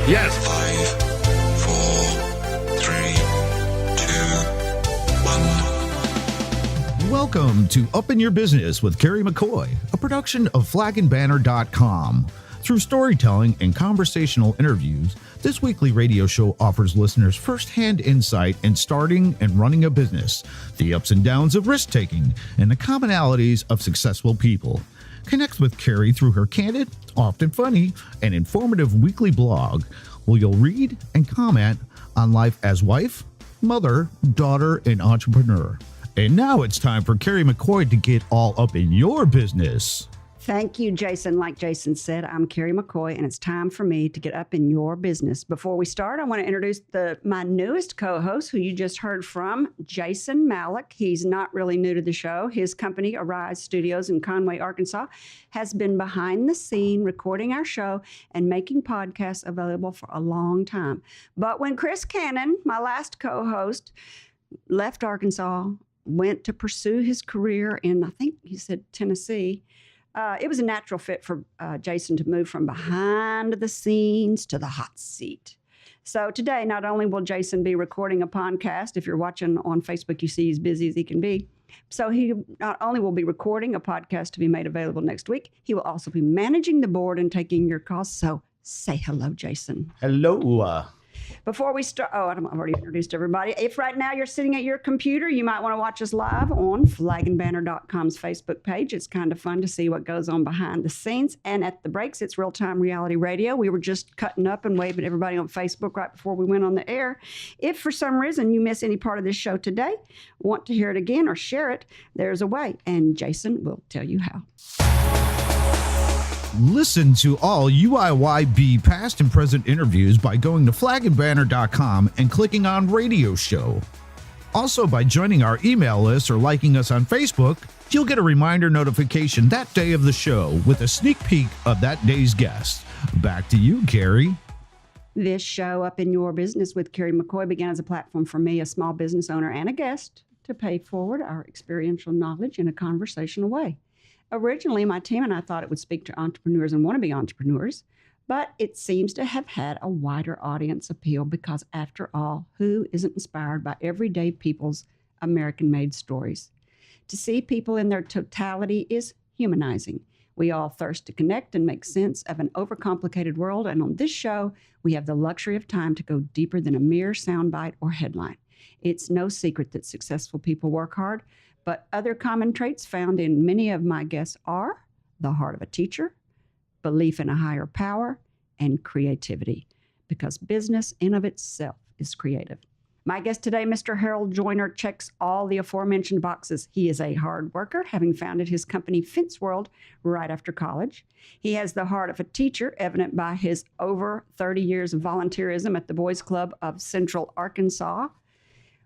Yes. 5, 4, 3, 2, 1. Welcome to Up in Your Business with Kerry McCoy, a production of flagandbanner.com. Through storytelling and conversational interviews, this weekly radio show offers listeners firsthand insight in starting and running a business, the ups and downs of risk-taking, and the commonalities of successful people. Connect with Kerry through her candid, often funny, and informative weekly blog, where you'll read and comment on life as wife, mother, daughter, and entrepreneur. And now it's time for Kerry McCoy to get all up in your business. Thank you, Jason. Like Jason said, I'm Kerry McCoy, and it's time for me to get up in your business. Before we start, I want to introduce my newest co-host, who you just heard from, Jason Malik. He's not really new to the show. His company, Arise Studios in Conway, Arkansas, has been behind the scene recording our show and making podcasts available for a long time. But when Chris Cannon, my last co-host, left Arkansas, went to pursue his career in, I think he said, Tennessee, it was a natural fit for Jason to move from behind the scenes to the hot seat. So today, not only will Jason be recording a podcast, if you're watching on Facebook, you see he's busy as he can be. So he not only will be recording a podcast to be made available next week, he will also be managing the board and taking your calls. So say hello, Jason. Hello. Before we start, I've already introduced everybody. If right now you're sitting at your computer, you might want to watch us live on flagandbanner.com's Facebook page. It's kind of fun to see what goes on behind the scenes. And at the breaks, it's real-time reality radio. We were just cutting up and waving at everybody on Facebook right before we went on the air. If for some reason you miss any part of this show today, want to hear it again or share it, there's a way. And Jason will tell you how. Listen to all UIYB past and present interviews by going to flagandbanner.com and clicking on Radio Show. Also, by joining our email list or liking us on Facebook, you'll get a reminder notification that day of the show with a sneak peek of that day's guest. Back to you, Kerry. This show, Up in Your Business with Kerry McCoy, began as a platform for me, a small business owner and a guest, to pay forward our experiential knowledge in a conversational way. Originally, my team and I thought it would speak to entrepreneurs and wannabe entrepreneurs, but it seems to have had a wider audience appeal because, after all, who isn't inspired by everyday people's American-made stories? To see people in their totality is humanizing. We all thirst to connect and make sense of an overcomplicated world, and on this show, we have the luxury of time to go deeper than a mere soundbite or headline. It's no secret that successful people work hard, but other common traits found in many of my guests are the heart of a teacher, belief in a higher power, and creativity, because business in of itself is creative. My guest today, Mr. Harold Joyner, checks all the aforementioned boxes. He is a hard worker, having founded his company Fence World right after college. He has the heart of a teacher, evident by his over 30 years of volunteerism at the Boys Club of Central Arkansas,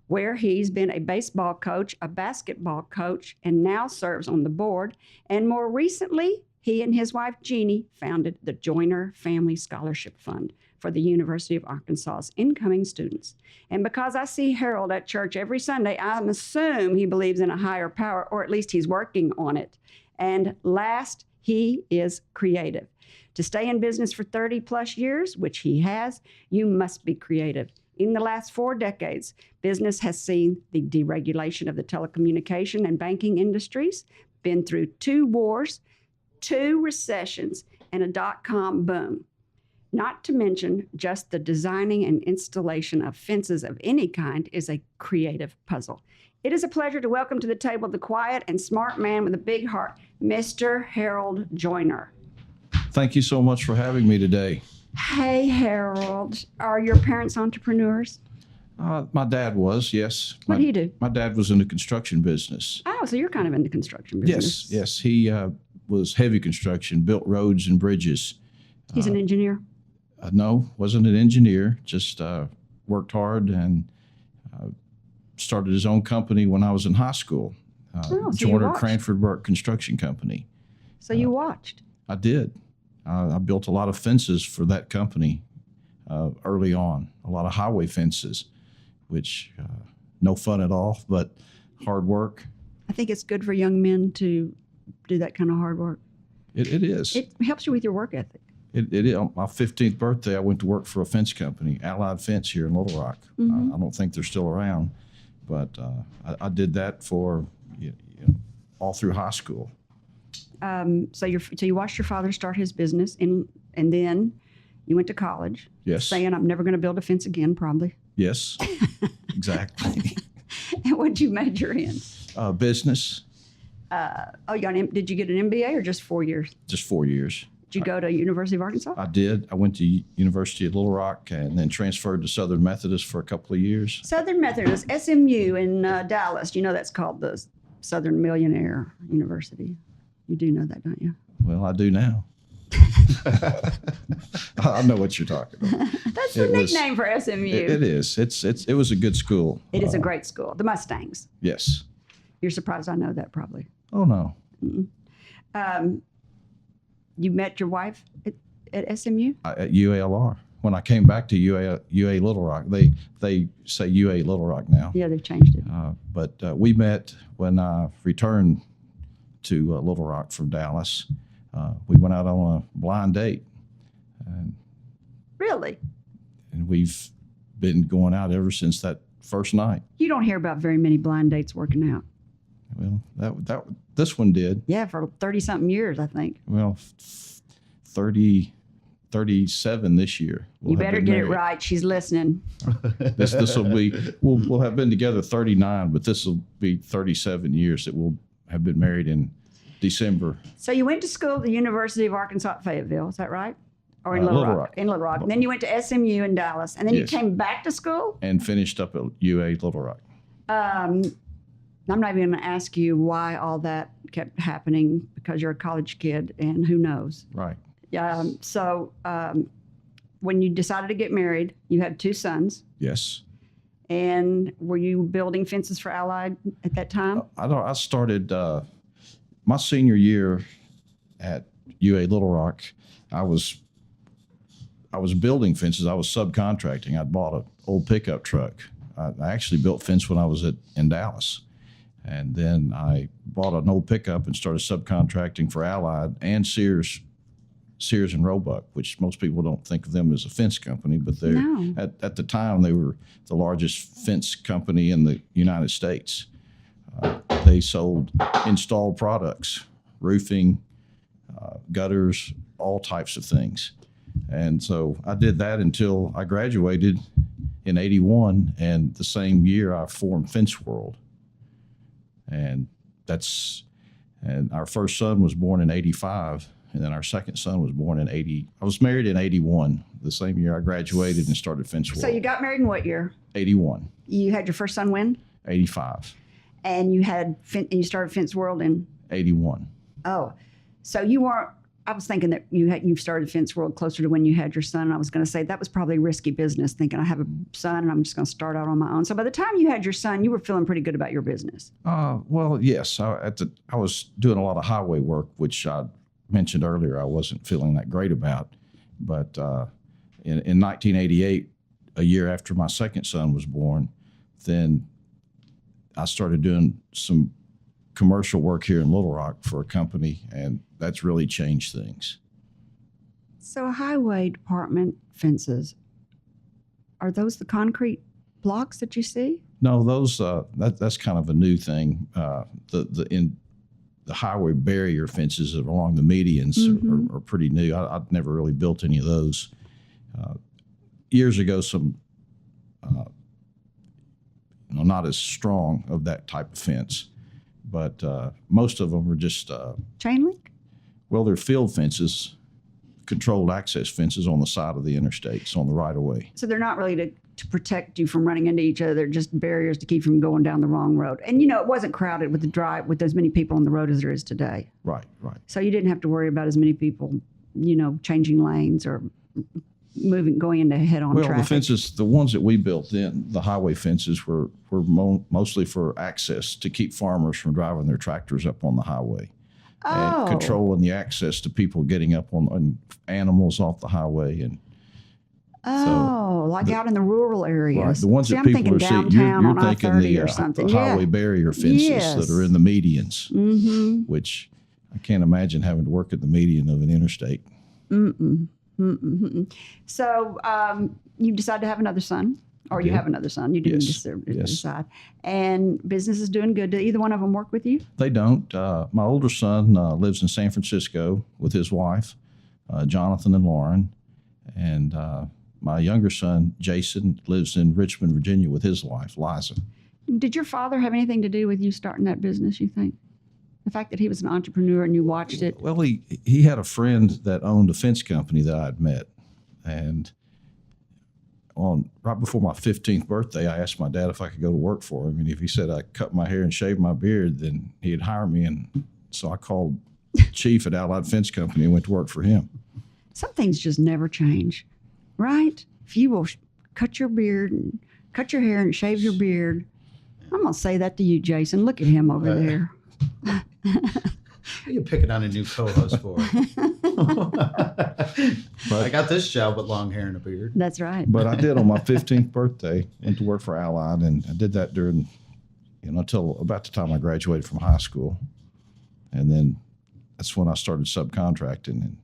where he's been a baseball coach, a basketball coach, and now serves on the board. And more recently, he and his wife, Jeannie, founded the Joyner Family Scholarship Fund for the University of Arkansas's incoming students. And because I see Harold at church every Sunday, I assume he believes in a higher power, or at least he's working on it. And last, he is creative. To stay in business for 30 plus years, which he has, you must be creative. In the last 4 decades, business has seen the deregulation of the telecommunication and banking industries, been through 2 wars, 2 recessions, and a dot-com boom. Not to mention, just the designing and installation of fences of any kind is a creative puzzle. It is a pleasure to welcome to the table the quiet and smart man with a big heart, Mr. Harold Joyner. Thank you so much for having me today. Hey, Harold. Are your parents entrepreneurs? My dad was, yes. What did he do? My dad was in the construction business. Oh, so you're kind of in the construction business. Yes. He was heavy construction, built roads and bridges. He's an engineer? No, wasn't an engineer, just worked hard and started his own company when I was in high school. Joyner Cranford Burke Construction Company. So you watched? I did. I built a lot of fences for that company early on, a lot of highway fences, which no fun at all, but hard work. I think it's good for young men to do that kind of hard work. It is. It helps you with your work ethic. On my 15th birthday, I went to work for a fence company, Allied Fence here in Little Rock. I don't think they're still around, but I did that for all through high school. So you watched your father start his business, and then you went to college. Yes. Saying, I'm never going to build a fence again, probably. Yes, exactly. And what'd you major in? Business. Did you get an MBA or just 4 years? Just 4 years. Did you go to University of Arkansas? I did. I went to University of Little Rock and then transferred to Southern Methodist for a couple of years. Southern Methodist, SMU in Dallas. You know that's called the Southern Millionaire University. You do know that, don't you? Well, I do now. I know what you're talking about. That's the nickname for SMU. It is. It was a good school. It is a great school. The Mustangs. Yes. You're surprised I know that, probably. Oh, no. You met your wife at SMU? At UALR. When I came back to UA Little Rock, they say UA Little Rock now. Yeah, they've changed it. But we met when I returned to Little Rock from Dallas. We went out on a blind date. Really? And we've been going out ever since that first night. You don't hear about very many blind dates working out. Well, this one did. Yeah, for 30-something years, I think. Well, 37 this year. You better get it right. She's listening. This will be. We'll have been together 39, but this will be 37 years that we'll have been married in December. So you went to school at the University of Arkansas at Fayetteville, is that right? Or in Little Rock? In Little Rock. And then you went to SMU in Dallas, and then you came back to school? And finished up at UA Little Rock. I'm not even going to ask you why all that kept happening, because you're a college kid, and who knows? Right. So when you decided to get married, you had 2 sons. Yes. And were you building fences for Allied at that time? I started my senior year at UA Little Rock. I was building fences. I was subcontracting. I bought an old pickup truck. I actually built fence when I was in Dallas. And then I bought an old pickup and started subcontracting for Allied and Sears and Roebuck, which most people don't think of them as a fence company, but they're at the time they were the largest fence company in the United States. They sold installed products, roofing, gutters, all types of things. And so I did that until I graduated in 81, and the same year I formed Fence World. And our first son was born in 85, and then our second son was born in 80. I was married in 81, the same year I graduated and started Fence World. So you got married in what year? 81. You had your first son when? 85. And you started Fence World in? 81. Oh, so you weren't. I was thinking that you started Fence World closer to when you had your son. And I was going to say that was probably risky business, thinking I have a son and I'm just going to start out on my own. So by the time you had your son, you were feeling pretty good about your business. Well, yes. I was doing a lot of highway work, which I mentioned earlier I wasn't feeling that great about. But in 1988, a year after my second son was born, then I started doing some commercial work here in Little Rock for a company, and that's really changed things. So highway department fences, are those the concrete blocks that you see? No, those that's kind of a new thing. The highway barrier fences along the medians are pretty new. I've never really built any of those. Years ago, some not as strong of that type of fence, but most of them are just chain link. Well, they're field fences, controlled access fences on the side of the interstates on the right of way. So they're not really to protect you from running into each other. They're just barriers to keep you from going down the wrong road. And it wasn't crowded with as many people on the road as there is today. Right. So you didn't have to worry about as many people, changing lanes or going into head-on traffic. Well, the fences, the ones that we built then, the highway fences were mostly for access to keep farmers from driving their tractors up on the highway. And controlling the access to people getting up on animals off the highway. And out in the rural areas. Right, the ones that people are seeing, you're thinking the highway barrier fences that are in the medians, which I can't imagine having to work at the median of an interstate. Mm-mm-mm. So you decided to have another son, or you did. have another son. You didn't Yes. Yes. decide. And business is doing good. Do either one of them work with you? They don't. My older son lives in San Francisco with his wife, Jonathan and Lauren. And my younger son, Jason, lives in Richmond, Virginia with his wife, Liza. Did your father have anything to do with you starting that business, you think? The fact that he was an entrepreneur and you watched it? Well, he had a friend that owned a fence company that I'd met. And right before my 15th birthday, I asked my dad if I could go to work for him. And if he said I cut my hair and shaved my beard, then he'd hire me. And so I called Chief at Allied Fence Company and went to work for him. Some things just never change, right? If you will cut your beard and cut your hair and shave your beard, I'm going to say that to you, Jason. Look at him over there. What are you picking on a new co-host for? I got this job with long hair and a beard. That's right. But I did on my 15th birthday, went to work for Allied, and I did that during, until about the time I graduated from high school. And then that's when I started subcontracting and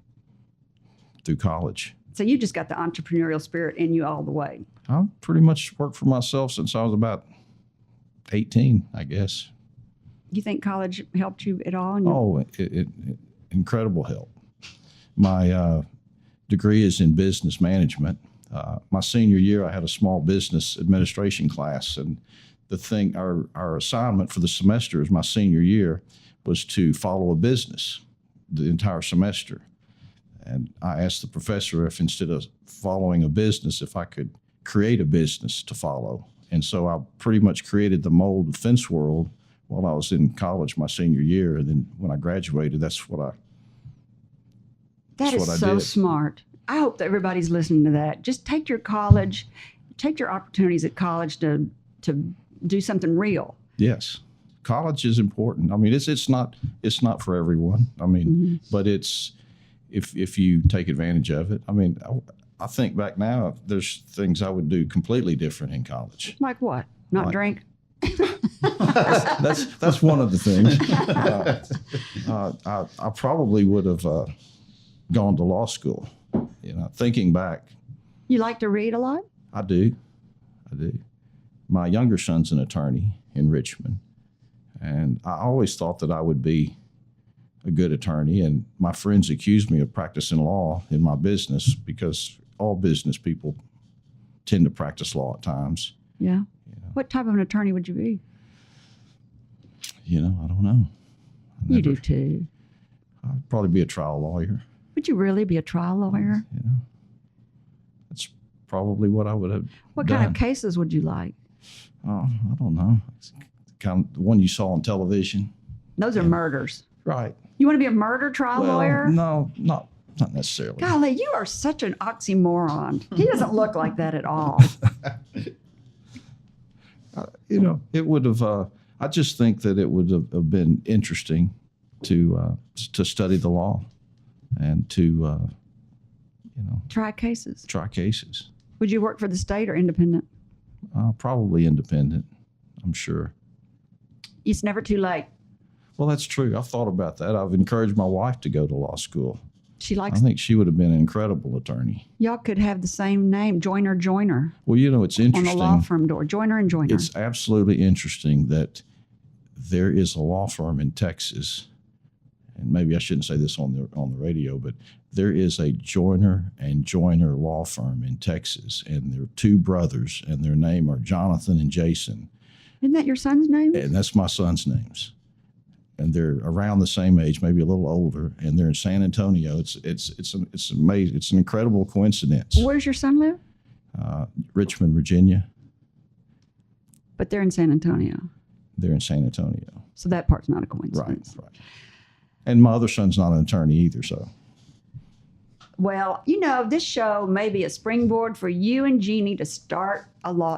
through college. So you just got the entrepreneurial spirit in you all the way. I pretty much worked for myself since I was about 18, I guess. You think college helped you at all? Oh, it incredible help. My degree is in business management. My senior year, I had a small business administration class, and our assignment for the semester is my senior year was to follow a business the entire semester. And I asked the professor if instead of following a business, if I could create a business to follow. And so I pretty much created the mold of Fence World while I was in college my senior year. And then when I graduated, that's what I That is what I so did. smart. I hope that everybody's listening to that. Just take your opportunities at college to do something real. Yes. College is important. I mean, it's not for everyone. I mean, but it's if you take advantage of it. I mean, I think back now, there's things I would do completely different in college. Like what? Not Like- drink? That's one of the things. I probably would have gone to law school. Thinking back, You like to read a lot? I do. My younger son's an attorney in Richmond, and I always thought that I would be a good attorney. And my friends accused me of practicing law in my business because all business people tend to practice law at times. Yeah. What type of an attorney would you be? I don't know. You do too. I'd probably be a trial lawyer. Would you really be a trial lawyer? That's probably what I would have What done. kind of cases would you like? Oh, I don't know. It's kind of the one you saw on television. Those are murders. Right. You want to be a murder trial lawyer? No, not necessarily. Golly, you are such an oxymoron. He doesn't look like that at all. It would have. I just think that it would have been interesting to study the law and to Try cases. try cases. Would you work for the state or independent? Probably independent, I'm sure. It's never too late. Well, that's true. I've thought about that. I've encouraged my wife to go to law school. She I likes. think she would have been an incredible attorney. Y'all could have the same name, Joyner. Well, it's On interesting. the law firm door, Joyner and Joyner. It's absolutely interesting that there is a law firm in Texas, and maybe I shouldn't say this on the radio, but there is a Joyner and Joyner law firm in Texas, and they're two brothers, and their name are Jonathan and Jason, Isn't that your son's name? and that's my son's names. And they're around the same age, maybe a little older, and they're in San Antonio. It's amazing. It's an incredible coincidence. Where's your son live? Richmond, Virginia. But they're in San Antonio. They're in San Antonio. So that part's not a Right, coincidence. right. And my other son's not an attorney either, so. Well, this show may be a springboard for you and Jeannie to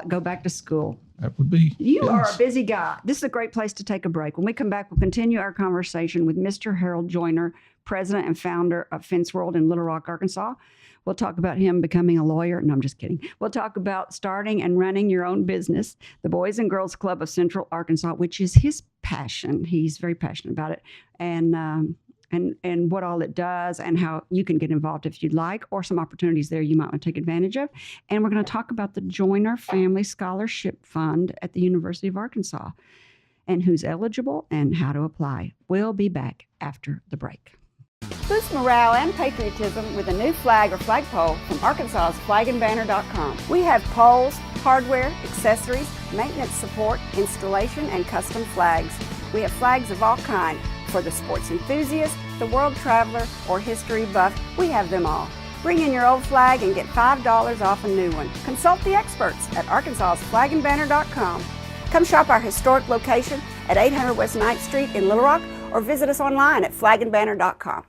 go back to school. That would be. You are yes. a busy guy. This is a great place to take a break. When we come back, we'll continue our conversation with Mr. Harold Joyner, president and founder of Fence World in Little Rock, Arkansas. We'll talk about him becoming a lawyer. No, I'm just kidding. We'll talk about starting and running your own business, the Boys and Girls Club of Central Arkansas, which is his passion. He's very passionate about it. And and what all it does and how you can get involved if you'd like, or some opportunities there you might want to take advantage of. And we're going to talk about the Joyner Family Scholarship Fund at the University of Arkansas and who's eligible and how to apply. We'll be back after the break. Boost morale and patriotism with a new flag or flagpole from Arkansas's flagandbanner.com. We have poles, hardware, accessories, maintenance support, installation, and custom flags. We have flags of all kinds. For the sports enthusiast, the world traveler, or history buff, we have them all. Bring in your old flag and get $5 off a new one. Consult the experts at Arkansas's flagandbanner.com. Come shop our historic location at 800 West 9th Street in Little Rock, or visit us online at flagandbanner.com.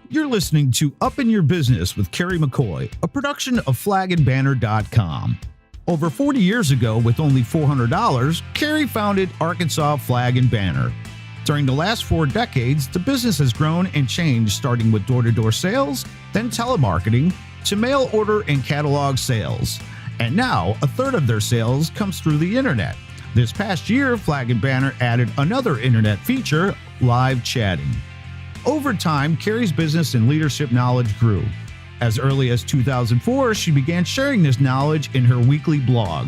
You're listening to Up in Your Business with Kerry McCoy, a production of flagandbanner.com. Over 40 years ago, with only $400, Kerry founded Arkansas Flag and Banner. During the last 4 decades, the business has grown and changed, starting with door-to-door sales, then telemarketing, to mail order and catalog sales. And now, a third of their sales comes through the internet. This past year, Flag and Banner added another internet feature, live chatting. Over time, Kerry's business and leadership knowledge grew. As early as 2004, she began sharing this knowledge in her weekly blog.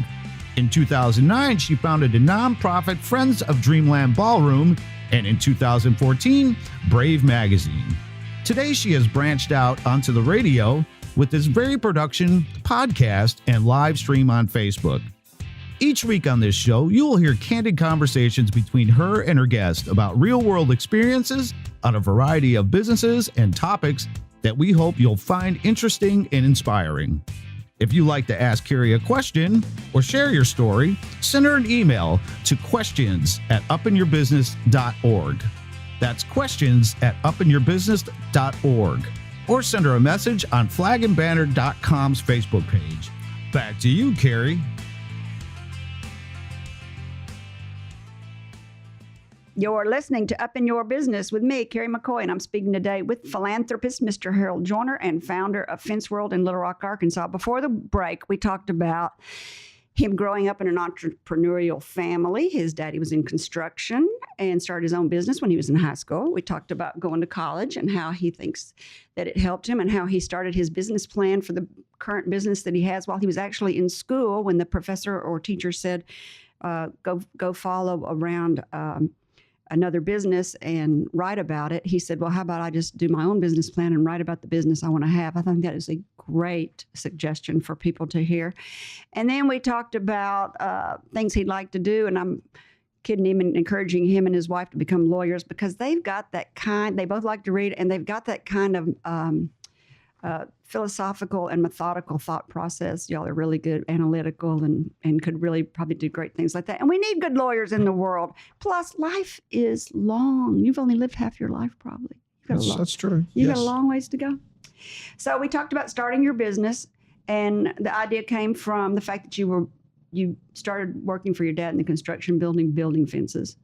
In 2009, she founded a nonprofit Friends of Dreamland Ballroom, and in 2014, Brave Magazine. Today, she has branched out onto the radio with this very production, podcast, and live stream on Facebook. Each week on this show, you will hear candid conversations between her and her guest about real-world experiences on a variety of businesses and topics that we hope you'll find interesting and inspiring. If you'd like to ask Kerry a question or share your story, send her an email to questions@upinyourbusiness.org. That's questions@upinyourbusiness.org. Or send her a message on flagandbanner.com's Facebook page. Back to you, Kerry. You're listening to Up in Your Business with me, Kerry McCoy, and I'm speaking today with philanthropist Mr. Harold Joyner and founder of Fence World in Little Rock, Arkansas. Before the break, we talked about him growing up in an entrepreneurial family. His daddy was in construction and started his own business when he was in high school. We talked about going to college and how he thinks that it helped him and how he started his business plan for the current business that he has while he was actually in school when the professor or teacher said, go follow around another business and write about it. He said, well, how about I just do my own business plan and write about the business I want to have? I think that is a great suggestion for people to hear. And then we talked about things he'd like to do, and I'm kidding him and encouraging him and his wife to become lawyers because they've got that kind, they both like to read, and they've got that kind of philosophical and methodical thought process. Y'all are really good, analytical, and could really probably do great things like that. And we need good lawyers in the world. Plus, life is long. You've only lived half your life, probably. That's true. You've got a long ways to go. So we talked about starting your business, and the idea came from the fact that you started working for your dad in the construction building fences.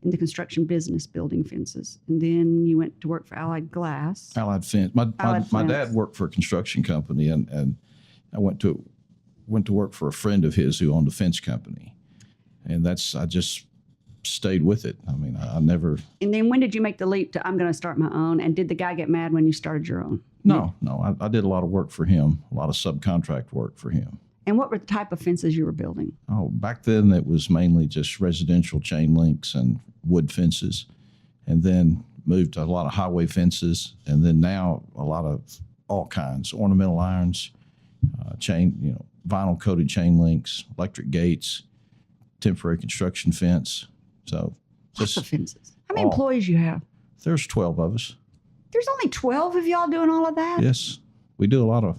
In the construction business, building fences. And then you went to work for Allied Glass. Allied Fence. My dad worked for a construction company, and I went to work for a friend of his who owned a fence company. And I just stayed with it. I mean, I never. And then when did you make the leap to, I'm going to start my own? And did the guy get mad when you started your own? No. I did a lot of work for him, a lot of subcontract work for him. And what were the type of fences you were building? Oh, back then it was mainly just residential chain links and wood fences, and then moved to a lot of highway fences, and then now a lot of all kinds, ornamental irons, vinyl coated chain links, electric gates, temporary construction fence. So lots of fences. How many employees you have? There's 12 of us. There's only 12 of y'all doing all of that? Yes, we do a lot of.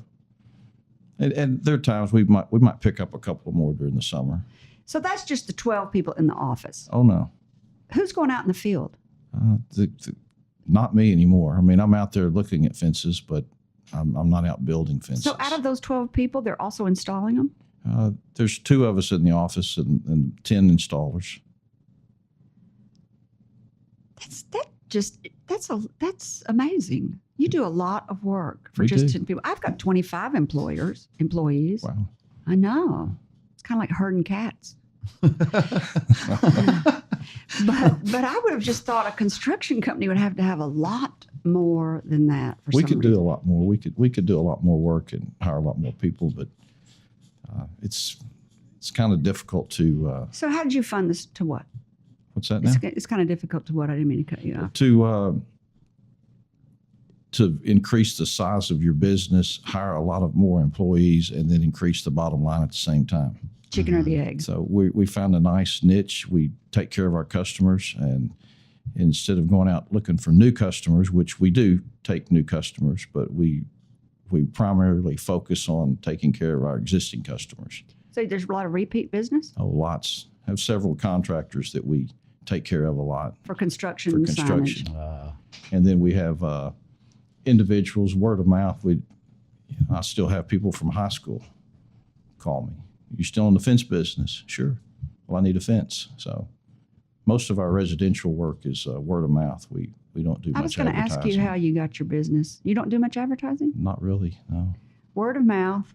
And there are times we might pick up a couple more during the summer. So that's just the 12 people in the office. Oh no. Who's going out in the field? Not me anymore. I mean, I'm out there looking at fences, but I'm not out building fences. So out of those 12 people, they're also installing them? There's 2 of us in the office and 10 installers. That's amazing. You do a lot of work for just 10 people. I've got 25 employees. Wow. I know. It's kind of like herding cats. But I would have just thought a construction company would have to have a lot more than that. For We some could do reason. a lot more. We could do a lot more work and hire a lot more people, but it's kind of difficult to. So how did you fund this to what? What's that now? It's kind of difficult to what? I didn't mean to cut you off. To increase the size of your business, hire a lot of more employees, and then increase the bottom line at the same time. Chicken or the egg? So we found a nice niche. We take care of our customers, and instead of going out looking for new customers, which we do take new customers, but we primarily focus on taking care of our existing customers. So there's a lot of repeat business Oh, lots. Have several contractors that we take care of a lot for construction for and construction. signage. And then we have individuals, word of mouth. I still have people from high school call me. You still in the fence business? Sure. Well, I need a fence. So most of our residential work is word of mouth. We don't do I was much going to ask advertising. you how you got your business. You don't do much advertising? Not really, no. Word of mouth,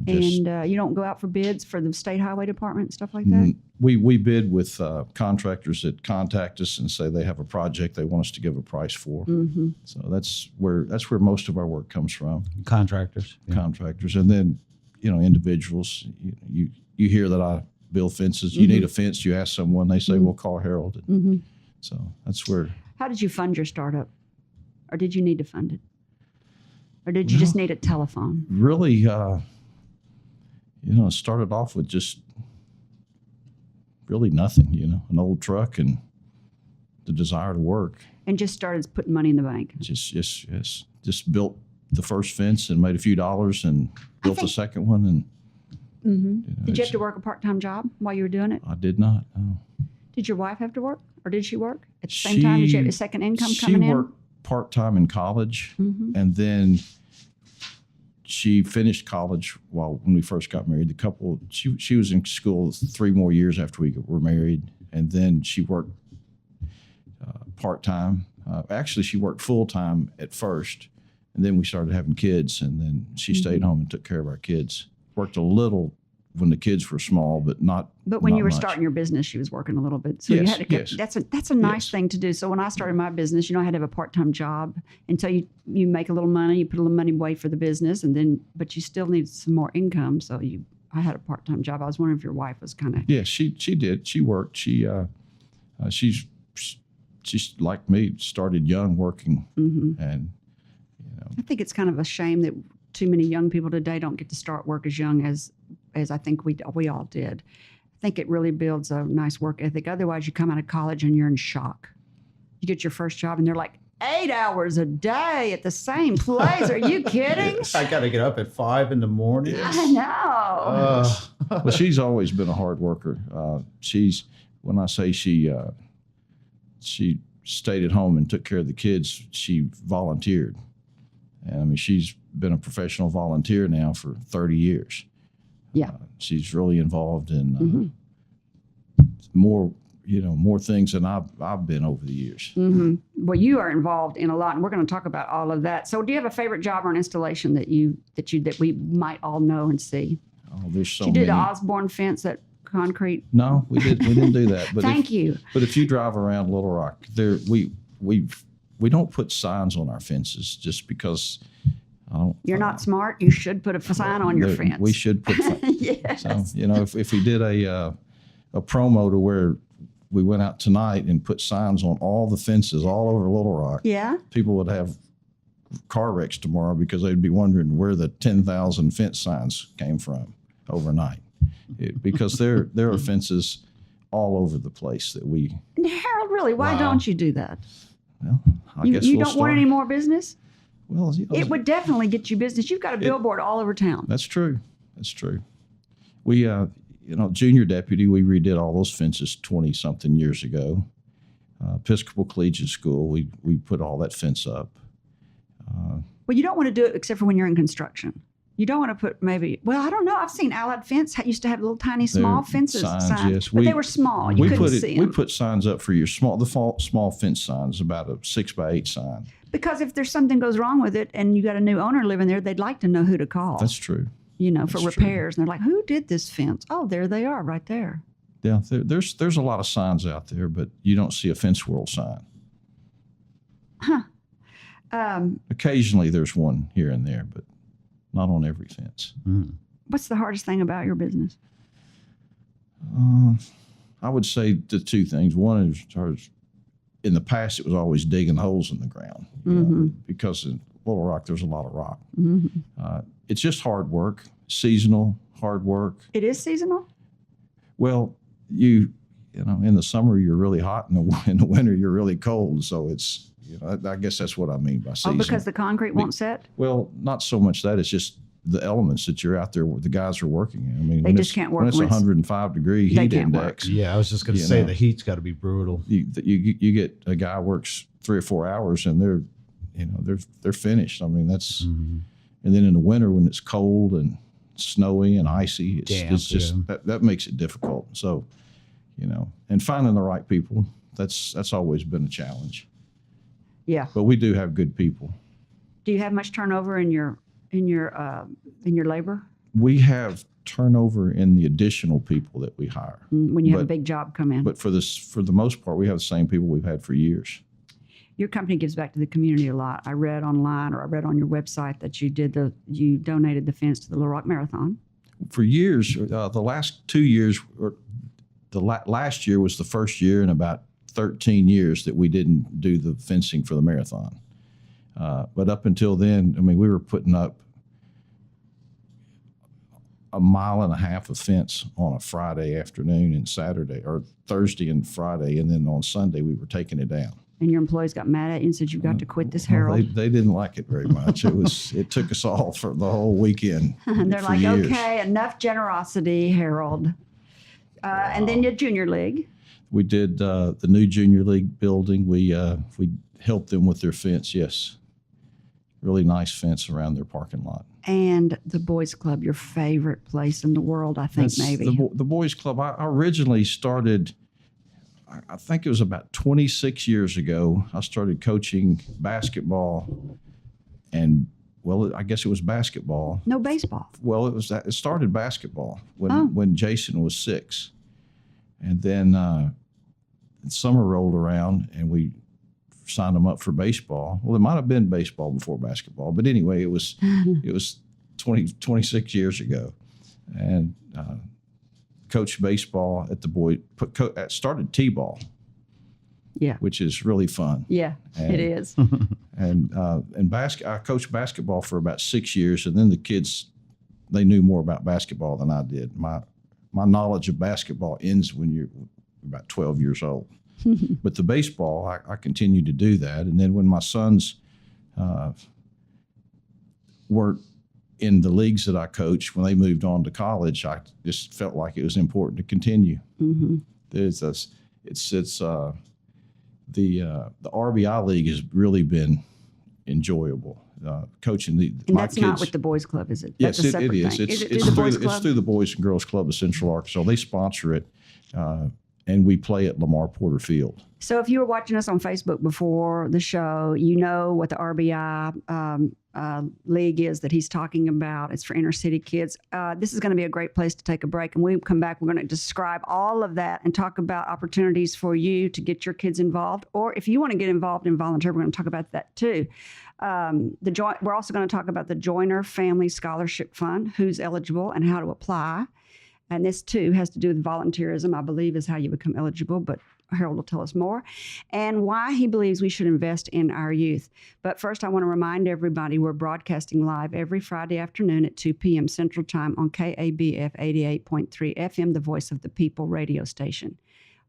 And just, and you don't go out for bids for the state highway department and stuff like that? we bid with contractors that contact us and say they have a project they want us to give a price for. Mm-hmm. So that's where most of our work comes from. Contractors. Yeah. Contractors, and then individuals. You hear that I build fences. You need a fence. You ask someone, they say, "Well, call Harold." Mm-hmm. So that's where. How did you fund your startup? Or did you need to fund it? Or did you just need a telephone? Really, it started off with just really nothing. An old truck and the desire to work. And just started putting money in the bank? Just built the first fence and made a few dollars and built the second one. And Did you have to work a part-time job while you were doing it? I did not. No. Did your wife have to work? Or did she work at the same time? Did you have a second income coming in? She worked part-time in college, and then she finished college when we first got married. The couple, she was in school 3 more years after we were married, and then she worked part-time. Actually, she worked full-time at first, and then we started having kids, and then she stayed home and took care of our kids. Worked a little when the kids were small, but not. But when not you were much. starting your business, she was working a little bit. So Yes, you had to. yes. That's a nice Yes. thing to do. So when I started my business, I had to have a part-time job until you make a little money, you put a little money away for the business, but you still need some more income. So I had a part-time job. I was wondering if your wife was kind of. Yeah, she did. She worked. She's like me, started young working, and I think it's kind of a shame that too many young people today don't get to start work as young as I think we all did. I think it really builds a nice work ethic. Otherwise, you come out of college and you're in shock. You get your first job and they're like 8 hours a day at the same place. Are you kidding? I got to get up at 5 in the morning. I know. well, she's always been a hard worker. When I say she stayed at home and took care of the kids, she volunteered. And I mean, she's been a professional volunteer now for 30 years. Yeah. She's really involved in more things than I've been over the years. Mm-hmm. Well, you are involved in a lot, and we're going to talk about all of that. So, do you have a favorite job or an installation that we might all know and see? Oh, there's so Did you do many. the Osborne fence, that concrete? No, we didn't do that. But Thank you. But if you drive around Little Rock, we don't put signs on our fences just because. You're not smart. You should put a sign on your fence. We should put. Yes. So if we did a promo to where we went out tonight and put signs on all the fences all over Little Rock, Yeah. people would have car wrecks tomorrow because they'd be wondering where the 10,000 fence signs came from overnight. Because there are fences all over the place that we. Harold, really, why Wow. don't you do that? Well, I guess You we'll don't start. want any more business? Well, It would definitely get you business. You've got a billboard all over town. That's true. That's true. We, junior deputy, we redid all those fences 20-something years ago. Episcopal Collegiate School, we put all that fence up. Well, you don't want to do it except for when you're in construction. You don't want to put I don't know. I've seen Allied Fence used to have little tiny small There- fences. signs, yes. But they were small. You couldn't see We them. put signs up for your small fence signs, about a 6x8 sign. Because if there's something goes wrong with it and you got a new owner living there, they'd like to know who to call. That's true. for that's true. repairs. And they're like, who did this fence? Oh, there they are right there. Yeah, there's a lot of signs out there, but you don't see a Fence World sign. Occasionally there's one here and there, but not on every fence. What's the hardest thing about your business? I would say the two things. One is, in the past, it was always digging holes in the ground, you know, because in Little Rock, there's a lot of rock. It's just hard work, seasonal, hard work. It is seasonal? Well, you know, in the summer, you're really hot, and in the winter, you're really cold. So it's, you know, I guess that's what I mean by seasonal. Oh, because the concrete won't set? Well, not so much that. It's just the elements that you're out there, the guys are working in. I mean, They just can't work when it's when it's- 105 degree They heat can't work. index. Yeah, I was just going to You say know. the heat's got to be brutal. You get a guy works 3 or 4 hours and they're finished. I mean, that's, and then in the winter when it's cold and snowy and icy, it's just that makes it difficult. So, you know, and finding the right people, that's always been a challenge. Yeah. But we do have good people. Do you have much turnover in your labor We have turnover in the additional people that we hire. when you have a But- big job come in? But for the most part, we have the same people we've had for years. Your company gives back to the community a lot. I read online, or I read on your website, that you donated the fence to the Little Rock Marathon. For years, the last 2 years, last year was the first year in about 13 years that we didn't do the fencing for the marathon. But up until then, I mean, we were putting up 1.5 miles of fence on a Friday afternoon and Saturday, or Thursday and Friday, and then on Sunday we were taking it down. And your employees got mad at you and said you've got to quit this Well, Herald. they didn't like it very much. It took us all for the whole weekend. And they're for like, years. okay, enough generosity, Harold. And then your junior league. We did the new junior league building. We helped them with their fence. Yes, really nice fence around their parking lot. And the boys club, your favorite place in the world, I think. That's maybe. the boys club. I originally started, I think it was about 26 years ago. I started coaching basketball, and I guess it was basketball. No baseball. Well, it started basketball when Jason was 6, and then summer rolled around and we signed him up for baseball. Well, it might have been baseball before basketball, but anyway, it was 26 years ago, and coached baseball at the boy. Started t-ball. Yeah. Which is really fun. Yeah, it is. And I coached basketball for about 6 years, and then the kids, they knew more about basketball than I did. My knowledge of basketball ends when you're about 12 years old. But the baseball, I continued to do that. And then when my sons weren't in the leagues that I coached, when they moved on to college, I just felt like it was important to continue. Mm-hmm. The RBI league has really been enjoyable. Coaching And my that's kids. not with the boys club, is it? Yes, That's a it separate is. thing. It's through the boys it's club? through the Boys and Girls Club of Central Arkansas. They sponsor it, and we play at Lamar Porter Field. So if you were watching us on Facebook before the show, you know what the RBI league is that he's talking about. It's for inner city kids. This is going to be a great place to take a break. And when we come back, we're going to describe all of that and talk about opportunities for you to get your kids involved. Or if you want to get involved and volunteer, we're going to talk about that too. We're also going to talk about the Joyner Family Scholarship Fund, who's eligible and how to apply. And this too has to do with volunteerism, I believe, is how you become eligible, but Harold will tell us more, and why he believes we should invest in our youth. But first, I want to remind everybody we're broadcasting live every Friday afternoon at 2 p.m. Central Time on KABF 88.3 FM, the Voice of the People radio station.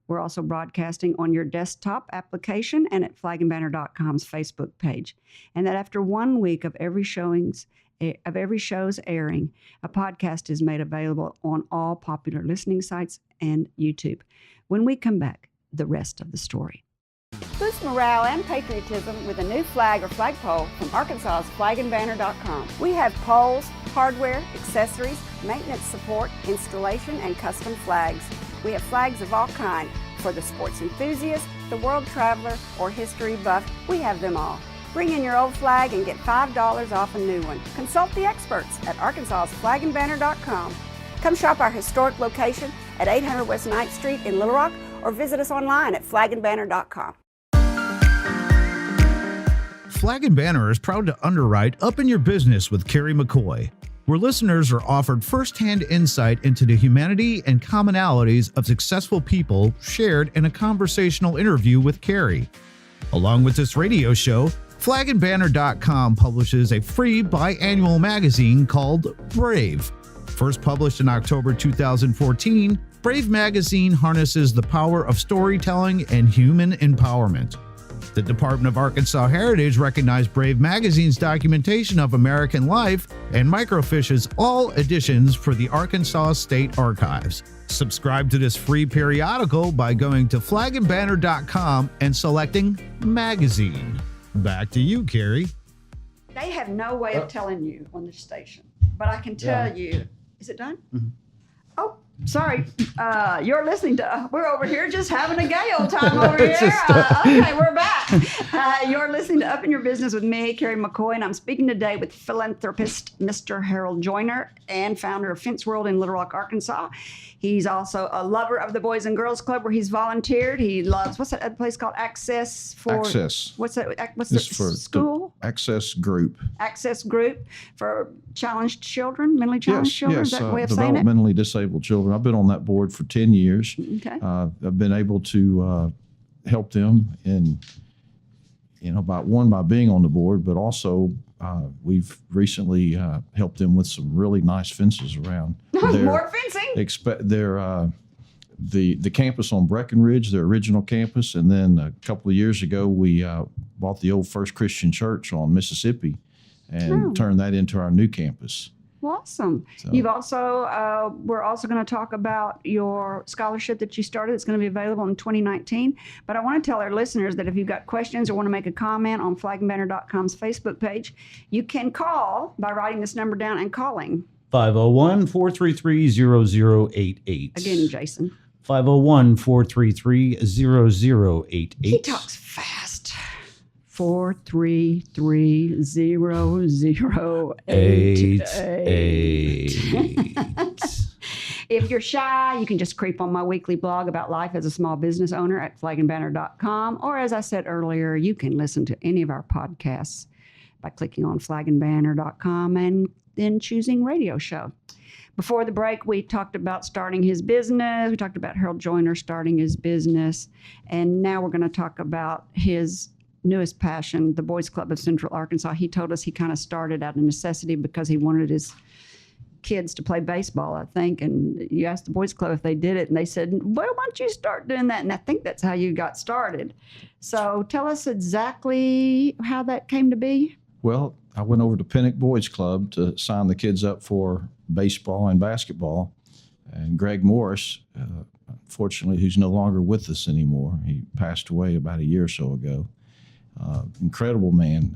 We're also broadcasting on your desktop application and at flagandbanner.com's Facebook page. And that after 1 week of every show's airing, a podcast is made available on all popular listening sites and YouTube. When we come back, the rest of the story. Boost morale and patriotism with a new flag or flagpole from Arkansas's flagandbanner.com. We have poles, hardware, accessories, maintenance support, installation, and custom flags. We have flags of all kinds for the sports enthusiast, the world traveler, or history buff. We have them all. Bring in your old flag and get $5 off a new one. Consult the experts at arkansas's flagandbanner.com. Come shop our historic location at 800 West 9th Street in Little Rock, or visit us online at flagandbanner.com. Flag and Banner is proud to underwrite Up in Your Business with Kerry McCoy, where listeners are offered firsthand insight into the humanity and commonalities of successful people shared in a conversational interview with Kerry. Along with this radio show, flagandbanner.com publishes a free biannual magazine called Brave. First published in October 2014, Brave magazine harnesses the power of storytelling and human empowerment. The Department of Arkansas Heritage recognized Brave magazine's documentation of American life and microfishes all editions for the Arkansas State Archives. Subscribe to this free periodical by going to flagandbanner.com and selecting Magazine. Back to you, Kerry. They have no way of telling you on the station, but I can tell you. Is it done? Mm-hmm. Oh, sorry. You're listening to, we're over here just having a gay old time over here. Okay, we're back. You're listening to Up in Your Business with me, Kerry McCoy, and I'm speaking today with philanthropist Mr. Harold Joyner and founder of Fence World in Little Rock, Arkansas. He's also a lover of the Boys and Girls Club where he's volunteered. He loves, what's that other place called? Access. What's that? What's the school? Access Group. Access Group for challenged children, mentally challenged children. Yes, is that the way of saying it? developmentally disabled children. I've been on that board for 10 years. Okay. I've been able to help them in, by being on the board, but also we've recently helped them with some really nice fences around. More fencing? The campus on Breckenridge, their original campus, and then a couple of years ago we bought the old First Christian Church on Mississippi and turned that into our new campus. Awesome. So, You've also, we're also going to talk about your scholarship that you started. It's going to be available in 2019. But I want to tell our listeners that if you've got questions or want to make a comment on flagandbanner.com's Facebook page, you can call by writing this number down and calling. 501-433-0088. Again, Jason. 501-433-0088. He talks fast. 433-0088. If you're shy, you can just creep on my weekly blog about life as a small business owner at flagandbanner.com. Or as I said earlier, you can listen to any of our podcasts by clicking on flagandbanner.com and then choosing radio show. Before the break, we talked about starting his business. We talked about Harold Joyner starting his business. And now we're going to talk about his newest passion, the Boys Club of Central Arkansas. He told us he kind of started out of necessity because he wanted his kids to play baseball, I think. And you asked the Boys Club if they did it, and they said, well, why don't you start doing that? And I think that's how you got started. So tell us exactly how that came to be. Well, I went over to Pinnock Boys Club to sign the kids up for baseball and basketball. And Greg Morris, unfortunately, who's no longer with us anymore, he passed away about a year or so ago. Incredible man.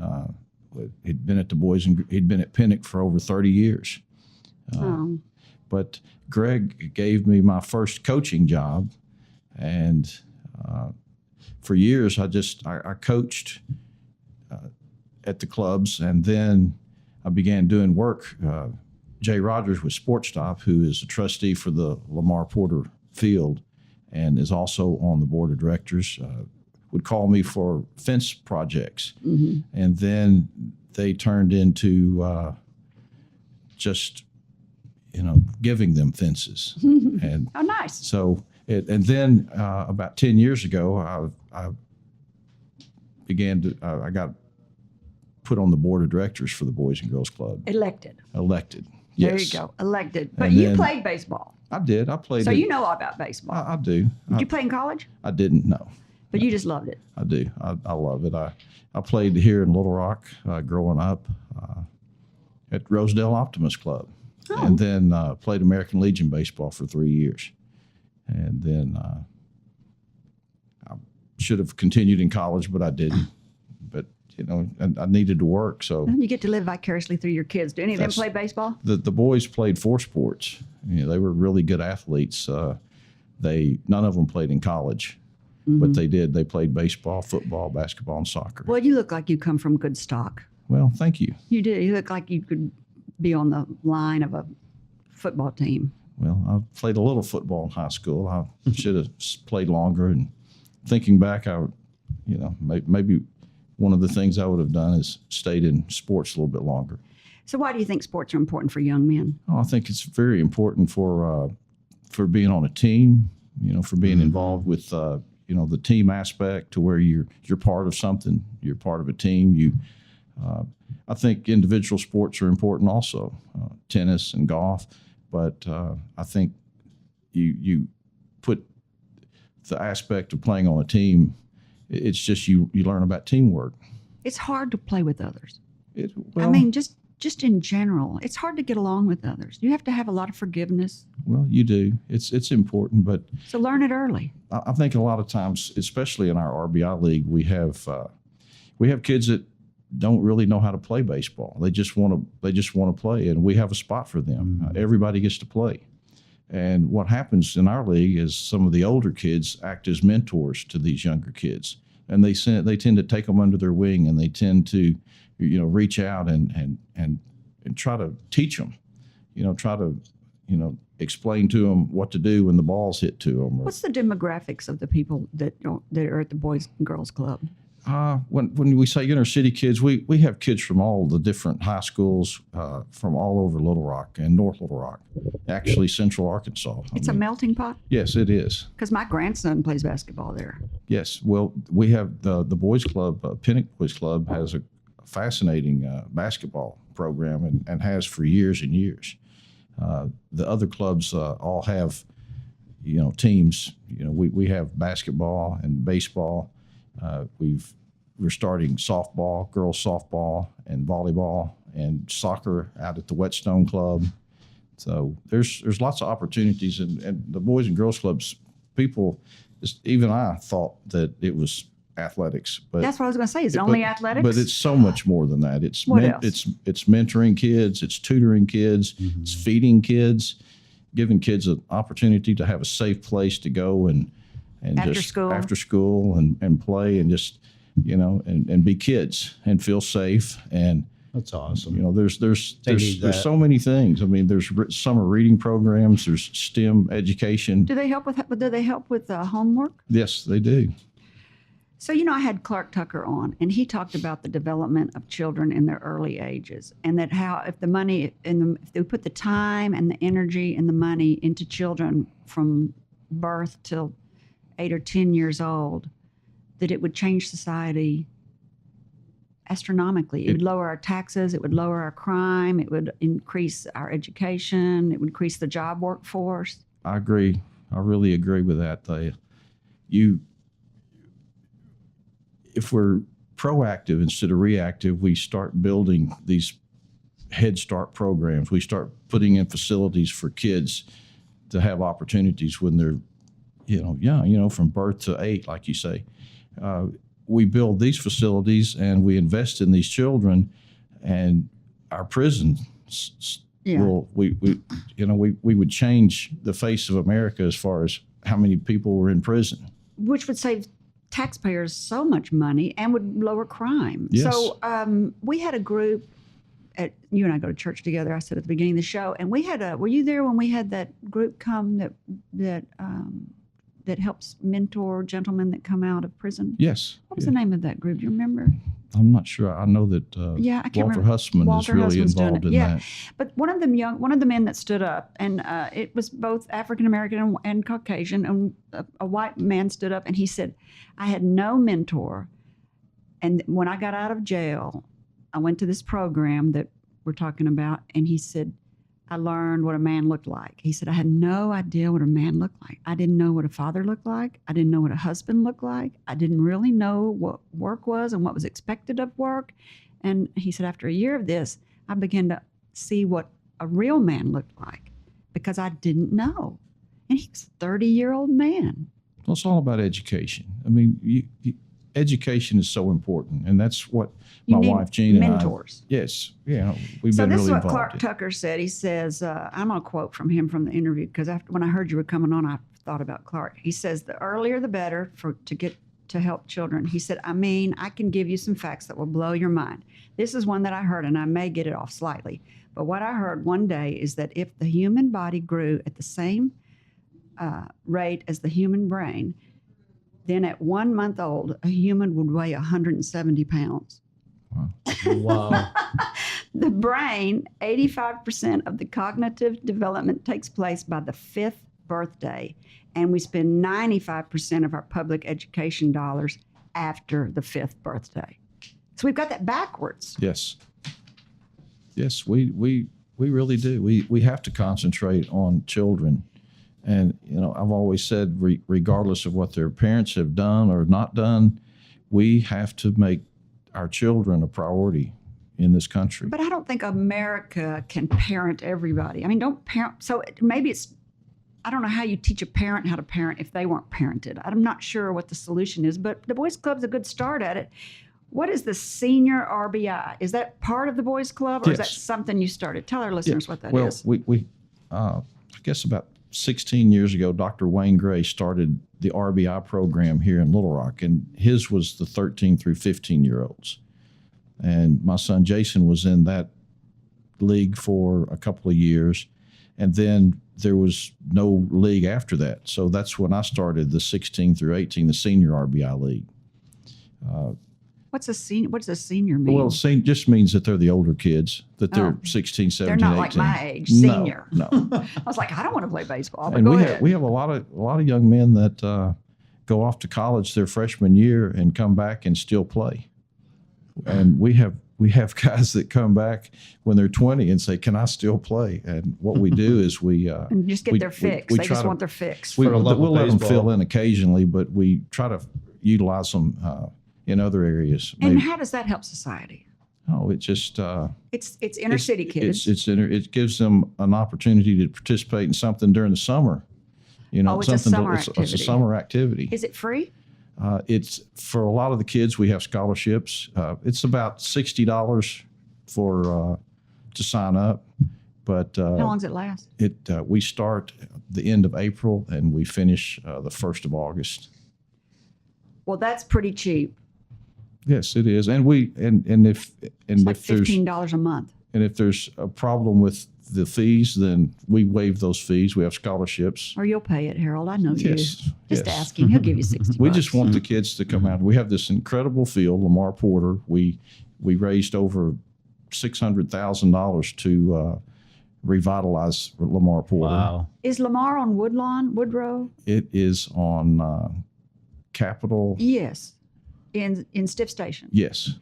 He'd been at the boys and he'd been at Pinnock for over 30 years. But Greg gave me my first coaching job, and for years I coached at the clubs, and then I began doing work. Jay Rogers with Sports Stop, who is a trustee for the Lamar Porter Field and is also on the board of directors, would call me for fence projects. Mm-hmm. And then they turned into just, giving them fences. And oh, nice. So, and then about 10 years ago, I got put on the board of directors for the Boys and Girls Club. Elected. Yes. There you go. Elected. But you played baseball. I did. I played. So you know all about baseball. I do. Did you play in college? I didn't, no. But you just loved it. I do. I love it. I played here in Little Rock growing up at Rosedale Optimist Club. Oh. And then played American Legion baseball for 3 years. And then I should have continued in college, but I didn't. But, I needed to work. So you get to live vicariously through your kids. Do any of them play baseball? The boys played 4 sports. They were really good athletes. None of them played in college. Mm-hmm. But they did. They played baseball, football, basketball, and soccer. Well, you look like you come from good stock. Well, thank you. You do. You look like you could be on the line of a football team. Well, I played a little football in high school. I should have played longer. And thinking back, maybe one of the things I would have done is stayed in sports a little bit longer. So why do you think sports are important for young men? Oh, I think it's very important for being on a team, for being involved with, the team aspect to where you're part of something, you're part of a team. I think individual sports are important also, tennis and golf, but I think you put the aspect of playing on a team, it's just you learn about teamwork. It's hard to play with others. Well, I mean, just in general, it's hard to get along with others. You have to have a lot of forgiveness. Well, you do. It's important, but So learn it early. I think a lot of times, especially in our RBI league, we have kids that don't really know how to play baseball. They just want to play, and we have a spot for them. Everybody gets to play. And what happens in our league is some of the older kids act as mentors to these younger kids, and they tend to take them under their wing, and they tend to, reach out and try to teach them, try to, explain to them what to do when the ball's hit to them. What's the demographics of the people that are at the Boys and Girls Club? When we say inner city kids, we have kids from all the different high schools from all over Little Rock and North Little Rock, actually Central Arkansas. It's a melting pot? Yes, it is. Because my grandson plays basketball there. Yes. Well, we have the Boys Club, Pinnock Boys Club has a fascinating basketball program and has for years and years. The other clubs all have, teams. We have basketball and baseball. We're starting softball, girls softball, and volleyball, and soccer out at the Whetstone Club. So there's lots of opportunities, and the Boys and Girls Clubs, even I thought that it was athletics, but that's what I was going to say. Is it only athletics? But it's so much more than that. It's mentoring kids, it's tutoring kids, it's feeding kids, giving kids an opportunity to have a safe place to go and after school and play and just and be kids and feel safe. And That's awesome. there's so many things. I mean, there's summer reading programs, there's STEM education. Do they help with homework? Yes, they do. So, I had Clark Tucker on, and he talked about the development of children in their early ages, and that how if they put the time and the energy and the money into children from birth till 8 or 10 years old, that it would change society astronomically. It would lower our taxes, it would lower our crime, it would increase our education, it would increase the job workforce. I agree. I really agree with that. If we're proactive instead of reactive, we start building these Head Start programs. We start putting in facilities for kids to have opportunities when they're, young, from birth to 8, like you say. We build these facilities and we invest in these children, and our prisons we would change the face of America as far as how many people were in prison. Which would save taxpayers so much money and would lower crime. Yes. So we had a group you and I go to church together, I said at the beginning of the show, and we had were you there when we had that group come that helps mentor gentlemen that come out of prison? Yes. What was the name of that group? Do you remember? I'm not sure. I know that I can't Walter remember. Hussman is really involved in that. But one of the men that stood up, and it was both African American and Caucasian, and a white man stood up, and he said, "I had no mentor, and when I got out of jail, I went to this program that we're talking about," and he said, "I learned what a man looked like." He said, "I had no idea what a man looked like. I didn't know what a father looked like. I didn't know what a husband looked like. I didn't really know what work was and what was expected of work." And he said, after a year of this, I began to see what a real man looked like because I didn't know. And he's a 30-year-old man. Well, it's all about education. I mean, education is so important, and that's what my wife Jeannie mentors. And I, yes, we've so been this really is what involved. Clark Tucker said. He says, I'm going to quote from him from the interview because when I heard you were coming on, I thought about Clark. He says, "The earlier the better to get to help children. He said, I can give you some facts that will blow your mind. This is one that I heard, and I may get it off slightly. But what I heard one day is that if the human body grew at the same rate as the human brain, then at 1 month old, a human would weigh 170 pounds. Wow. The brain, 85% of the cognitive development takes place by the 5th birthday, and we spend 95% of our public education dollars after the 5th birthday. So we've got that backwards. Yes. Yes, we really do. We have to concentrate on children. And, I've always said, regardless of what their parents have done or not done, we have to make our children a priority in this country. But I don't think America can parent everybody. I mean, don't parent. So maybe I don't know how you teach a parent how to parent if they weren't parented. I'm not sure what the solution is, but the Boys Club's a good start at it. What is the senior RBI? Is that part of the Boys Club, or is that Yes. something you started? Tell our listeners what that is. Well, I guess about 16 years ago, Dr. Wayne Gray started the RBI program here in Little Rock, and his was the 13 through 15-year-olds. And my son Jason was in that league for a couple of years, and then there was no league after that. So that's when I started the 16 through 18, the senior RBI league. What's a senior? What does a senior mean? Well, just means that they're the older kids, that they're 16, 17, They're not 18. like my age, senior. No. I was like, I don't want to play baseball, but And go we ahead. have a lot of young men that go off to college their freshman year and come back and still play. And we have guys that come back when they're 20 and say, "Can I still play?" And what we do is we and just get their fix. we They try just to- want their fix. we'll For a love of let them baseball. fill in occasionally, but we try to utilize them in other areas. And Maybe- how does that help society? it just It's inner city kids. it gives them an opportunity to participate in something during the summer. Oh, it's a something summer it's a activity. summer activity. Is it free? It's for a lot of the kids. We have scholarships. It's about $60 for to sign up, but How long does it last? we start the end of April and we finish the 1st of August. Well, that's pretty cheap. Yes, it is, and if It's like if there's $15 a month. and if there's a problem with the fees, then we waive those fees. We have scholarships. Or you'll pay it, Harold. I know you. Yes, Just yes. ask him. He'll give you 60 We bucks. just want the kids to come out. We have this incredible field, Lamar Porter. We raised over $600,000 to revitalize Lamar Porter. Wow. Is Lamar on Woodrow? It is on Capitol. Yes. In Stiff Station. Yes.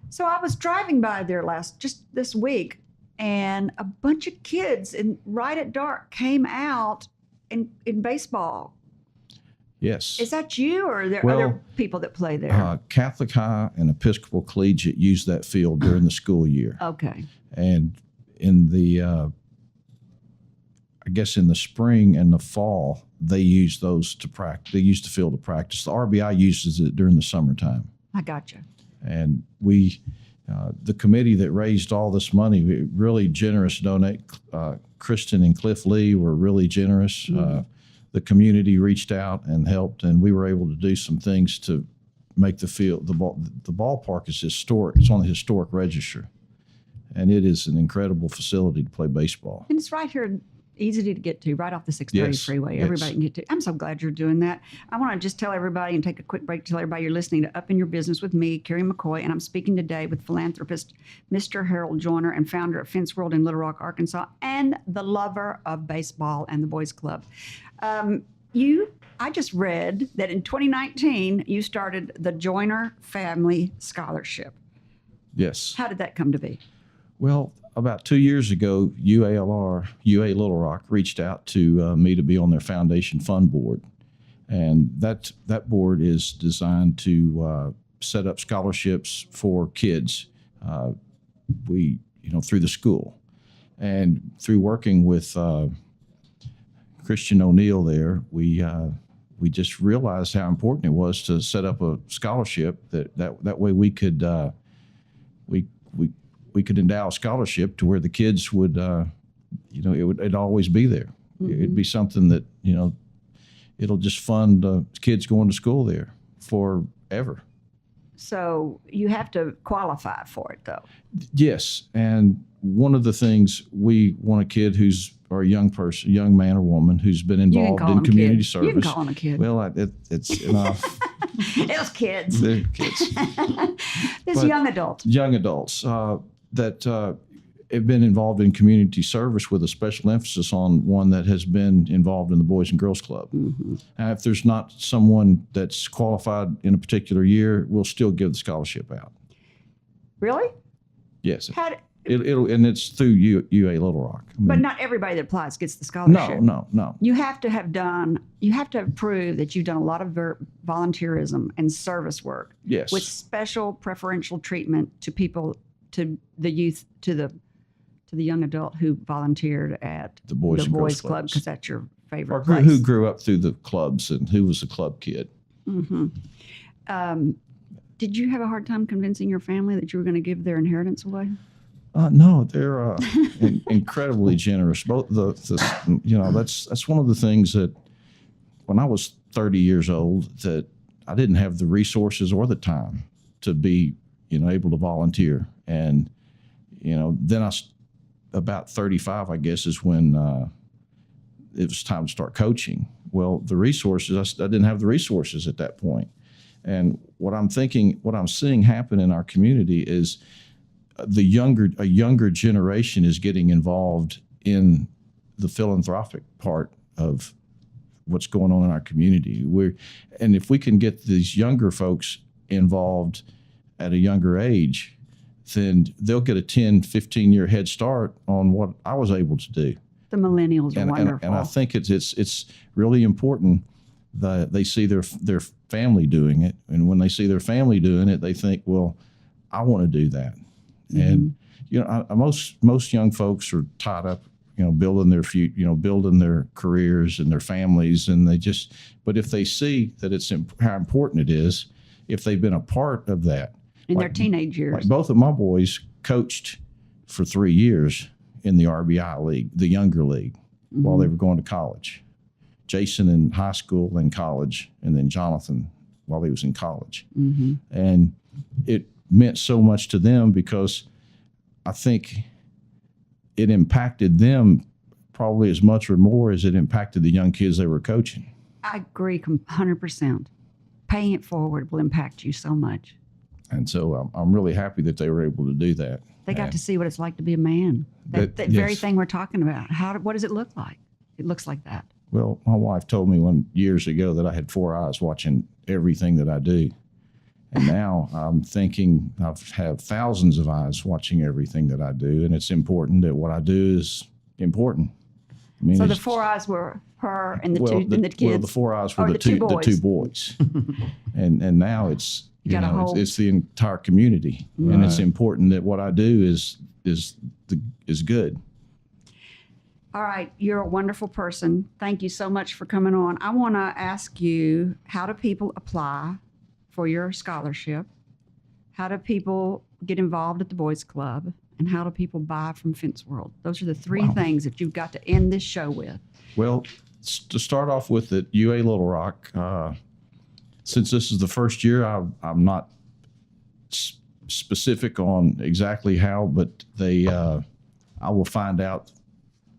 So I was driving by there just this week, and a bunch of kids right at dark came out in baseball. Yes. Is that you, or are there Well, other people that play there? Catholic High and Episcopal Collegiate use that field during the school year. Okay. And in the, I guess in the spring and the fall, they use those to practice. They use the field to practice. The RBI uses it during the summertime. I got you. And we, the committee that raised all this money, really generous donate. Kristen and Cliff Lee were really generous. The community reached out and helped, and we were able to do some things to make the field. The ballpark is historic. It's on the historic register, and it is an incredible facility to play baseball. And it's right here, easy to get to, right off the 630 Yes, freeway. yes. Everybody can get to. I'm so glad you're doing that. I want to just tell everybody and take a quick break to tell everybody you're listening to Up in Your Business with me, Kerry McCoy, and I'm speaking today with philanthropist Mr. Harold Joyner and founder of Fence World in Little Rock, Arkansas, and the lover of baseball and the Boys Club. I just read that in 2019 you started the Joyner Family Scholarship. Yes. How did that come to be? Well, about 2 years ago, UA Little Rock reached out to me to be on their foundation fund board, and that board is designed to set up scholarships for kids. Through the school, and through working with Christian O'Neill there, we just realized how important it was to set up a scholarship that way we could we could endow a scholarship to where the kids would it'd always be there. It'd be something that it'll just fund kids going to school there forever. So you have to qualify for it, though. Yes, and one of the things we want a kid who's or a young person, young man or woman who's been You can involved call in them community kids. service. You can call them a kid. Well, it's enough. Those kids. They're kids. This But young adult. young adults that have been involved in community service with a special emphasis on one that has been involved in the Boys and Girls Club. Mm-hmm. If there's not someone that's qualified in a particular year, we'll still give the scholarship out. Really? Yes. How do, It'll and it's through UA Little Rock. I mean, but not everybody that applies gets the scholarship. no. You have to have proved that you've done a lot of volunteerism and service work Yes. with special preferential treatment to people, to the youth, to the young adult who volunteered at The Boys and Girls Club, Clubs. because that's your favorite or place. who grew up through the clubs and who was a club kid. Mm-hmm. Did you have a hard time convincing your family that you were going to give their inheritance away? No, they're incredibly generous. Both that's one of the things that when I was 30 years old that I didn't have the resources or the time to be able to volunteer, and then about 35 I guess is when it was time to start coaching. Well, the resources I didn't have the resources at that point, and what I'm seeing happen in our community is a younger generation is getting involved in the philanthropic part of what's going on in our community. And if we can get these younger folks involved at a younger age, then they'll get a 10, 15-year head start on what I was able to do. The millennials are wonderful. And I think it's really important that they see their family doing it. And when they see their family doing it, they think, well, I want to do that. And most young folks are tied up, building their future, building their careers and their families, and but if they see that how important it is, if they've been a part of that in their teenage years. Like both of my boys coached for 3 years in the RBI league, the younger league, while they were going to college. Jason in high school and college, and then Jonathan while he was in college, and it meant so much to them because I think it impacted them probably as much or more as it impacted the young kids they were coaching. I agree 100%. Paying it forward will impact you so much. And so I'm really happy that they were able to do that. They got to see what it's like to be a man. That very yes. thing we're talking about. What does it look like? It looks like that. Well, my wife told me years ago that I had 4 eyes watching everything that I do. And now I'm thinking I have thousands of eyes watching everything that I do, and it's important that what I do is important. I mean, so the 4 eyes were her and the kids. Well, the 4 eyes were the two boys, and now it's it's the entire community, Right. and it's important that what I do is good. All right, you're a wonderful person. Thank you so much for coming on. I want to ask you, how do people apply for your scholarship? How do people get involved at the Boys Club? And how do people buy from Fence World? Those are the 3 things that you've got to end this show with. Well, to start off with at UA Little Rock, since this is the first year, I'm not specific on exactly how, but I will find out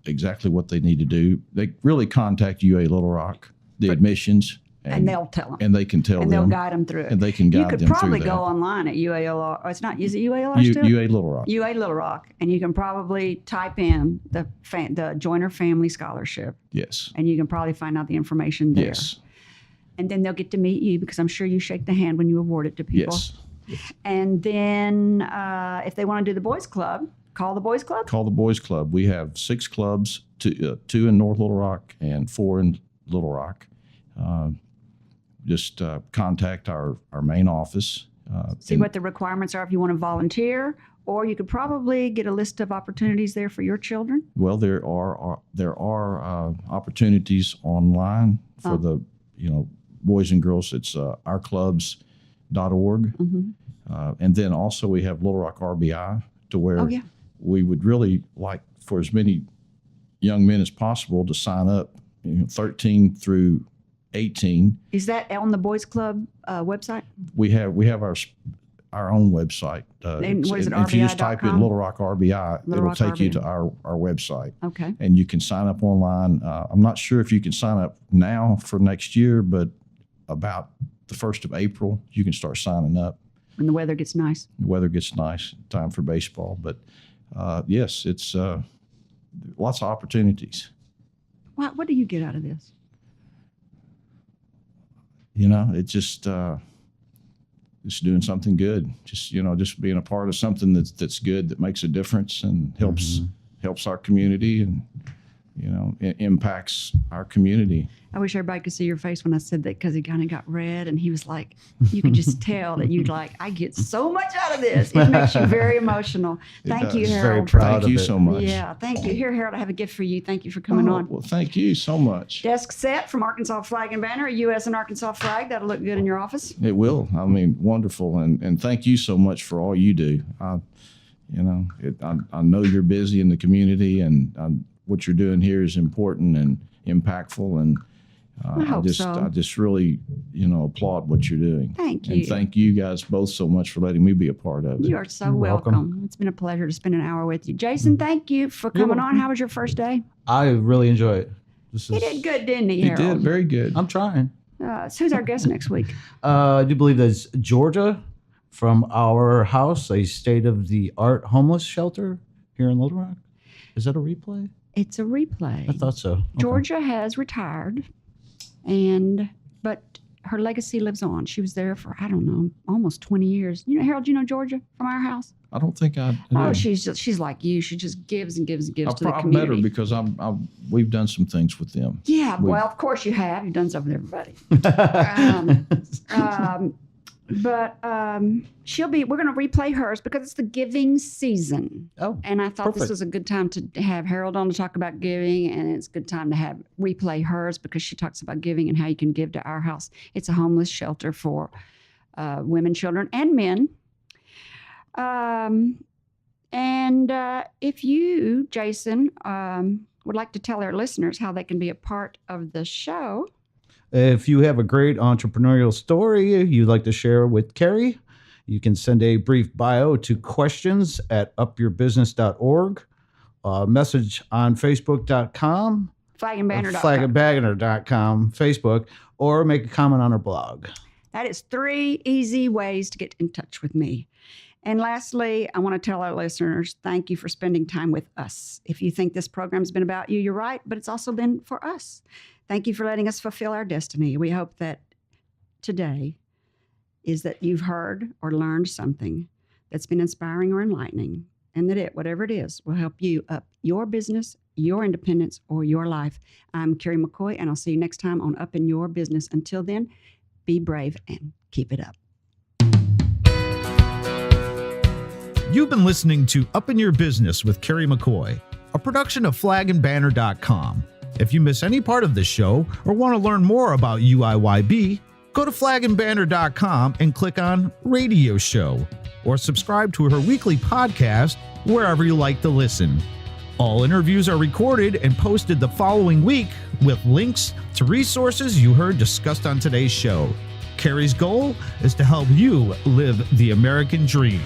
exactly what they need to do. They really contact UA Little Rock, the admissions. And they'll tell them. And they can tell and them. And they'll guide them through it. And they can guide them through that. You could probably go online at UALR. It's not, is it UALR still? UA Little Rock. UA Little Rock. And you can probably type in the Joyner Family Scholarship. Yes. And you can probably find out the information there. Yes. And then they'll get to meet you, because I'm sure you shake the hand when you award it to people. Yes. And then if they want to do the Boys Club, call the Boys Club? Call the Boys Club. We have 6 clubs, 2 in North Little Rock and 4 in Little Rock. Just contact our main office. See what the requirements are if you want to volunteer, or you could probably get a list of opportunities there for your children. Well, there are opportunities online for the boys and girls. It's ourclubs.org, and then also we have Little Rock RBI, to where we would really like for as many young men as possible to sign up, 13 through 18. Is that on the Boys Club website? We have our own website. And what is it, if you just type in RBI.com? Little Rock RBI, Little it'll Rock take you RBI. to our website. Okay. And you can sign up online. I'm not sure if you can sign up now for next year, but about the 1st of April, you can start signing up. When the weather gets nice. The weather gets nice, time for baseball. But yes, it's lots of opportunities. What do you get out of this? It's just doing something good. Just being a part of something that's good, that makes a difference and helps our community and it impacts our community. I wish everybody could see your face when I said that, because he kind of got red and he was like, you could just tell that you'd like, I get so much out of this. It makes you very emotional. Thank you, does. Harold. Very proud Thank of you it. so much. Yeah, thank you. Here, Harold, I have a gift for you. Thank you for coming on. Well, thank you so much. Desk set from Arkansas Flag and Banner, a U.S. and Arkansas flag. That'll look good in your office. It will. I mean, wonderful. And thank you so much for all you do. I know you're busy in the community, and what you're doing here is important and impactful. And I hope so. I just really, applaud what you're doing. Thank you. And thank you guys both so much for letting me be a part of it. You are so You're welcome. welcome. It's been a pleasure to spend an hour with you. Jason, thank you for coming on. How was your first day? I really enjoy it. He did good, didn't he, You Harold? did very good. I'm trying. So who's our guest next week? I do believe that's Georgia from our house, a state-of-the-art homeless shelter here in Little Rock. Is that a replay? It's a replay. I thought so. Okay. Georgia has retired, but her legacy lives on. She was there for, I don't know, almost 20 years. Harold, you know Georgia from our house? I don't think I. Oh, she's like you. She just gives and gives and gives to the I've met her community. because we've done some things with them. Yeah, well, of course you have. You've done something with everybody. But we're going to replay hers because it's the giving season. Oh, And I thought this perfect. was a good time to have Harold on to talk about giving, and it's a good time to replay hers because she talks about giving and how you can give to our house. It's a homeless shelter for women, children, and men. If you, Jason, would like to tell our listeners how they can be a part of the show. If you have a great entrepreneurial story you'd like to share with Kerry, you can send a brief bio to questions@upyourbusiness.org, message on facebook.com, Flagandbanner.com. flagandbanner.com, Facebook, or make a comment on our blog. That is 3 easy ways to get in touch with me. And lastly, I want to tell our listeners, thank you for spending time with us. If you think this program's been about you, you're right, but it's also been for us. Thank you for letting us fulfill our destiny. We hope that today is that you've heard or learned something that's been inspiring or enlightening, and that whatever it is, will help you up your business, your independence, or your life. I'm Kerry McCoy, and I'll see you next time on Up in Your Business. Until then, be brave and keep it up. You've been listening to Up in Your Business with Kerry McCoy, a production of flagandbanner.com. If you miss any part of this show or want to learn more about UIYB, go to flagandbanner.com and click on Radio Show, or subscribe to her weekly podcast wherever you like to listen. All interviews are recorded and posted the following week with links to resources you heard discussed on today's show. Kerry's goal is to help you live the American dream.